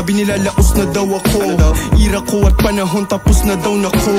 Sabi nila laos na daw ako, ira ko at panahon tapos na daw nako.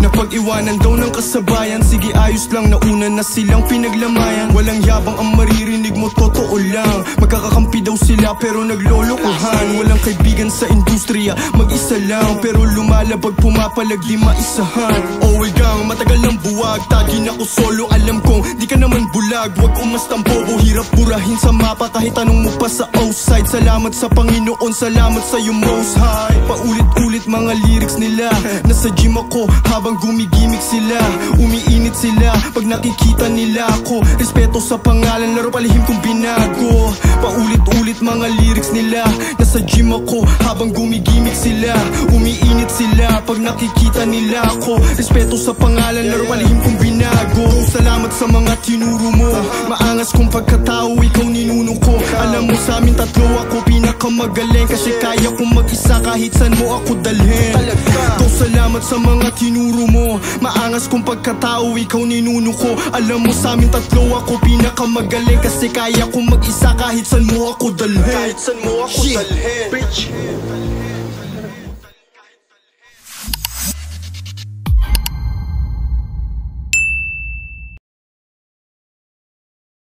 Napag-iwanan daw ng kasabayan, sige ayos lang, nauna na silang pinaglamayan. Walang yabang ang maririnig mo, totoo lang. Magkakakampi daw sila pero naglolokohan. Walang kaibigan sa industriya, mag-isa lang, pero lumalabag pumapalag di maisahan. Oy gang, matagal ng buwag, tagi na ko solo. Alam kong di ka naman bulag, wag umastang bobo. Hirap burahin sa mapa kahit tanong mo pa sa outside. Salamat sa Panginoon, salamat sa iyo most high. Paulit-ulit mga lyrics nila, nasa gym ako habang gumigimik sila. Umiinit sila pag nakikita nila ako. Respeto sa pangalan, laro palihim kong binago. Paulit-ulit mga lyrics nila, nasa gym ako habang gumigimik sila. Umiinit sila pag nakikita nila ako. Respeto sa pangalan, laro palihim kong binago. Salamat sa mga tinuro mo, maangas kong pagkatao, ikaw ninuno ko. Alam mo sa amin tatlo ako pinakamagaling, kasi kaya kong mag-isa kahit saan mo ako dalhin. Salamat sa mga tinuro mo, maangas kong pagkatao, ikaw ninuno ko. Alam mo sa amin tatlo ako pinakamagaling, kasi kaya kong mag-isa kahit saan mo ako dalhin. Kahit saan mo ako dalhin.